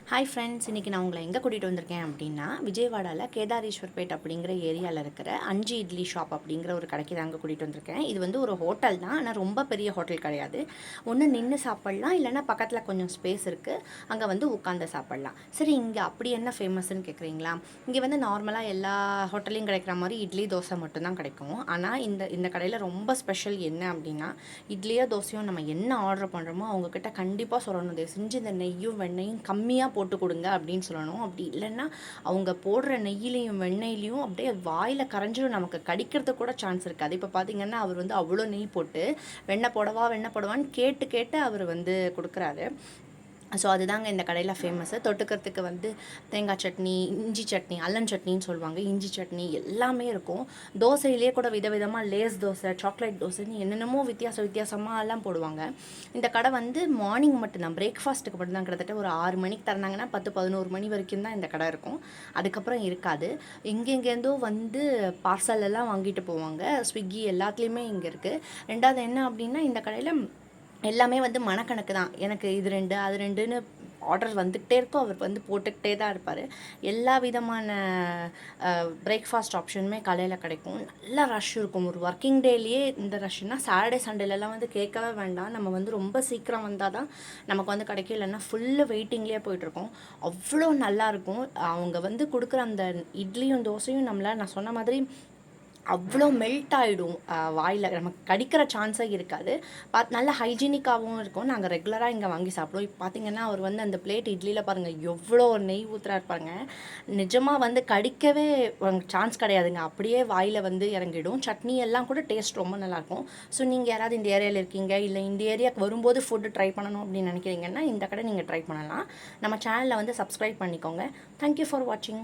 Hi friends, இன்றைக்கி நான் உங்களை எங்கே கூட்டிகிட்டு வந்திருக்கேன் அப்படின்னா, விஜயவாடாவில் கேதாரேஸ்வர்பேட் அப்படிங்கிற ஏரியாவில் இருக்கிற அஞ்சு இட்லி ஷாப் அப்படிங்கிற ஒரு கடைக்கு தான் அங்கே கூட்டிகிட்டு வந்திருக்கேன். இது வந்து ஒரு ஹோட்டல் தான், ஆனால் ரொம்ப பெரிய ஹோட்டல் கிடையாது. ஒன்று நின்று சாப்பிட்லாம், இல்லைனா பக்கத்தில் கொஞ்சம் ஸ்பேஸ் இருக்குது, அங்கே வந்து உட்காந்து சாப்பிட்லாம். சரி, இங்கே அப்படி என்ன ஃபேமஸ்ன்னு கேட்குறீங்களா? இங்கே வந்து நார்மலாக எல்லா ஹோட்டல்லையும் கிடைக்கிற மாதிரி இட்லி தோசை மட்டும்தான் கிடைக்கும். ஆனால் இந்த கடையில் ரொம்ப ஸ்பெஷல் என்ன அப்படின்னா, இட்லியோ தோசையோ நம்ம என்ன ஆர்டர் பண்ணுறோமோ அவங்கக்கிட்ட கண்டிப்பாக சொல்லணும், தயவு செஞ்சு இந்த நெய்யும் வெண்ணையும் கம்மியாக போட்டு கொடுங்க அப்படின்னு சொல்லணும். அப்படி இல்லைன்னா அவங்க போடுற நெய்யிலையும் வெண்ணெயிலையும் அப்படியே வாயில் கரைஞ்சிடும், நமக்கு கடிக்கிறதுக்கு கூட சான்ஸ் இருக்காது. இப்போ பார்த்தீங்கன்னா அவர் வந்து அவ்வளோ நெய் போட்டு வெண்ணெய் போடவான்னு கேட்டு கேட்டு அவர் வந்து கொடுக்குறாரு. ஸோ அதுதாங்க இந்த கடையில் ஃபேமஸ்ஸு. தொட்டுக்கிறதுக்கு வந்து தேங்காய் சட்னி, இஞ்சி சட்னி, அல்லன் சட்னின்னு சொல்லுவாங்க, இஞ்சி சட்னி எல்லாமே இருக்கும். தோசையிலே கூட விதவிதமாக லேஸ் தோசை, சாக்லேட் தோசைன்னு என்னென்னமோ வித்தியாசமாக எல்லாம் போடுவாங்க. இந்த கடை வந்து மார்னிங் மட்டும்தான், பிரேக்ஃபாஸ்ட்டுக்கு மட்டும்தான். கிட்டத்தட்ட ஒரு 6 மணிக்கு தரனாங்கன்னா 10-11 மணி வரைக்கும் தான் இந்த கடை இருக்கும். அதுக்கப்புறம் இருக்காது. எங்கெங்கேருந்தோ வந்து பார்சல் எல்லாம் வாங்கிட்டு போவாங்க. ஸ்விக்கி எல்லாத்துலேயுமே இங்கே இருக்குது. ரெண்டாவது என்ன அப்படின்னா, இந்த கடையில் எல்லாமே வந்து மனக்கணக்கு தான். எனக்கு இது 2 அது 2ன்னு ஆர்டர் வந்துக்கிட்டே இருக்கும். அவர் வந்து போட்டுக்கிட்டே தான் இருப்பார். எல்லா விதமான பிரேக்ஃபாஸ்ட் ஆப்ஷனுமே காலையில் கிடைக்கும். நல்லா ரஷ் இருக்கும். ஒரு ஒர்க்கிங் டேலேயே இந்த ரஷ்னால் சாட்டர்டே சண்டேலலாம் வந்து கேட்கவே வேண்டாம். நம்ம வந்து ரொம்ப சீக்கிரம் வந்தால் தான் நமக்கு வந்து கிடைக்கும், இல்லைன்னா ஃபுல்லு வெயிட்டிங்லேயே போயிட்டுருக்கோம். அவ்வளோ நல்லாயிருக்கும். அவங்க வந்து கொடுக்குற அந்த இட்லியும் தோசையும் நம்மளால், நான் சொன்ன மாதிரி அவ்வளோ மெல்ட் ஆகிடும் வாயில், நமக்கு கடிக்கிற சான்ஸே இருக்காது. நல்லா ஹைஜீனிக்காகவும் இருக்கும். நாங்கள் ரெகுலராக இங்கே வாங்கி சாப்பிடுவோம். இப்போ பார்த்திங்கன்னா அவர் வந்து அந்த பிளேட் இட்லியில் பாருங்கள் எவ்வளோ நெய் ஊற்றுறா இருப்பாங்க. நிஜமாக வந்து கடிக்கவே சான்ஸ் கிடையாதுங்க, அப்படியே வாயில் வந்து இறங்கிடும். சட்னி எல்லாம் கூட டேஸ்ட் ரொம்ப நல்லாயிருக்கும். ஸோ நீங்கள் யாராவது இந்த ஏரியாவில் இருக்கீங்க, இல்லை இந்த ஏரியாவுக்கு வரும்போது ஃபுட்டு ட்ரை பண்ணணும் அப்படின்னு நினைக்கிறீங்கன்னா இந்த கடை நீங்கள் ட்ரை பண்ணலாம். நம்ம சேனலில் வந்து சப்ஸ்கிரைப் பண்ணிக்கோங்க. தேங்க்யூ ஃபார் வாட்சிங்.